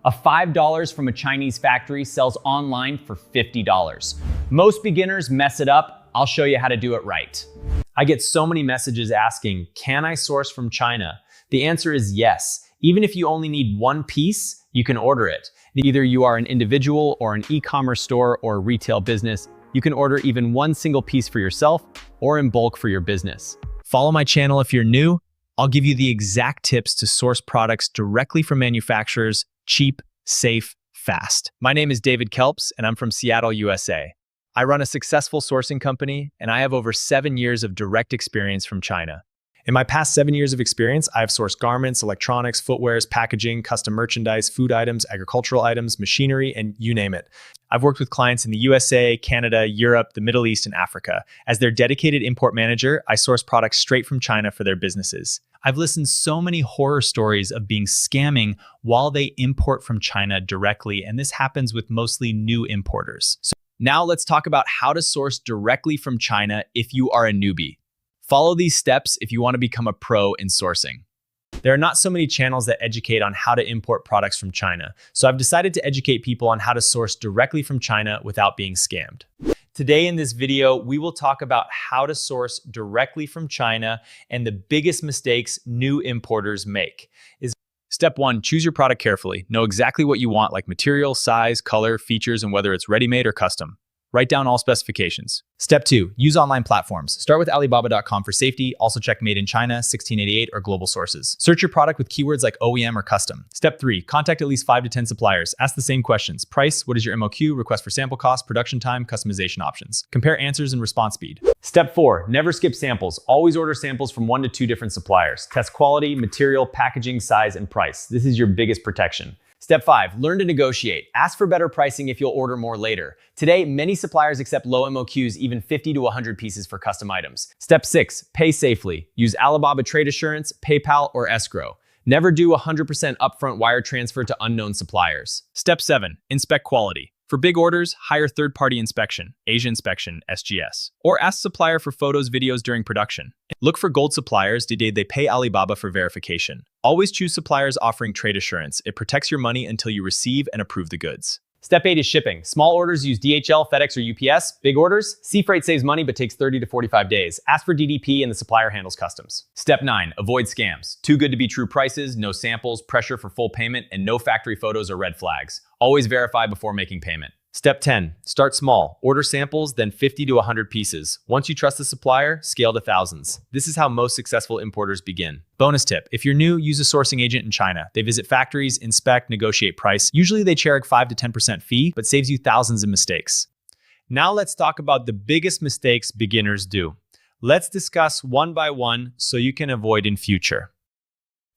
A $5 from a Chinese factory sells online for $50. Most beginners mess it up. I'll show you how to do it right. I get so many messages asking, can I source from China? The answer is yes. Even if you only need one piece, you can order it. Either you are an individual or an e-commerce store or a retail business, you can order even one single piece for yourself or in bulk for your business. Follow my channel if you're new. I'll give you the exact tips to source products directly from manufacturers, cheap, safe, fast. My name is David Kelps, and I'm from Seattle, USA. I run a successful sourcing company, and I have over 7 years of direct experience from China. In my past 7 years of experience, I have sourced garments, electronics, footwears, packaging, custom merchandise, food items, agricultural items, machinery, and you name it. I've worked with clients in the USA, Canada, Europe, the Middle East, and Africa. As their dedicated import manager, I source products straight from China for their businesses. I've listened so many horror stories of being scamming while they import from China directly, and this happens with mostly new importers. So now let's talk about how to source directly from China if you are a newbie. Follow these steps if you want to become a pro in sourcing. There are not so many channels that educate on how to import products from China, so I've decided to educate people on how to source directly from China without being scammed. Today in this video, we will talk about how to source directly from China and the biggest mistakes new importers make. Step 1, choose your product carefully. Know exactly what you want, like material, size, color, features, and whether it's ready-made or custom. Write down all specifications. Step 2, use online platforms. Start with Alibaba.com for safety. Also check Made in China, 1688, or global sources. Search your product with keywords like OEM or custom. Step 3, contact at least 5 to 10 suppliers. Ask the same questions. Price, what is your MOQ, request for sample cost, production time, customization options. Compare answers and response speed. Step 4, never skip samples. Always order samples from 1 to 2 different suppliers. Test quality, material, packaging, size, and price. This is your biggest protection. Step 5, learn to negotiate. Ask for better pricing if you'll order more later. Today, many suppliers accept low MOQs, even 50 to 100 pieces for custom items. Step 6, pay safely. Use Alibaba Trade Assurance, PayPal, or escrow. Never do 100% upfront wire transfer to unknown suppliers. Step 7, inspect quality. For big orders, hire third-party inspection, Asia Inspection, SGS. Or ask supplier for photos, videos during production. Look for gold suppliers. Did they pay Alibaba for verification? Always choose suppliers offering trade assurance. It protects your money until you receive and approve the goods. Step 8 is shipping. Small orders use DHL, FedEx, or UPS. Big orders, Sea Freight saves money but takes 30 to 45 days. Ask for DDP and the supplier handles customs. Step 9, avoid scams. Too good to be true prices, no samples, pressure for full payment, and no factory photos or red flags. Always verify before making payment. Step 10, start small. Order samples, then 50 to 100 pieces. Once you trust the supplier, scale to thousands. This is how most successful importers begin. Bonus tip, if you're new, use a sourcing agent in China. They visit factories, inspect, negotiate price. Usually they charge 5 to 10% fee, but saves you thousands in mistakes. Now let's talk about the biggest mistakes beginners do. Let's discuss one by one so you can avoid in future.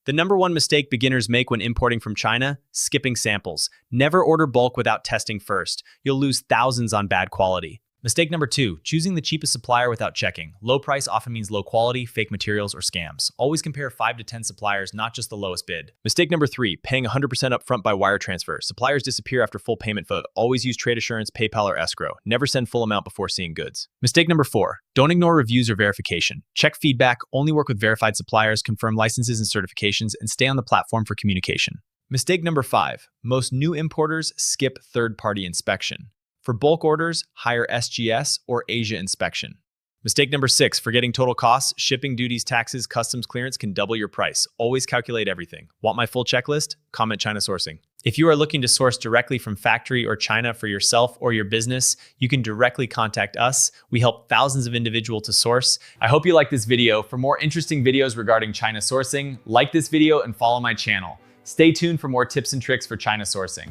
The number one mistake beginners make when importing from China, skipping samples. Never order bulk without testing first. You'll lose thousands on bad quality. Mistake number 2, choosing the cheapest supplier without checking. Low price often means low quality, fake materials, or scams. Always compare 5 to 10 suppliers, not just the lowest bid. Mistake number 3, paying 100% upfront by wire transfer. Suppliers disappear after full payment. Always use trade assurance, PayPal, or escrow. Never send full amount before seeing goods. Mistake number 4, don't ignore reviews or verification. Check feedback, only work with verified suppliers, confirm licenses and certifications, and stay on the platform for communication. Mistake number 5, most new importers skip third-party inspection. For bulk orders, hire SGS or Asia Inspection. Mistake number 6, forgetting total costs. Shipping, duties, taxes, customs clearance can double your price. Always calculate everything. Want my full checklist? Comment China Sourcing. If you are looking to source directly from factory or China for yourself or your business, you can directly contact us. We help thousands of individuals to source. I hope you like this video. For more interesting videos regarding China sourcing, like this video and follow my channel. Stay tuned for more tips and tricks for China sourcing.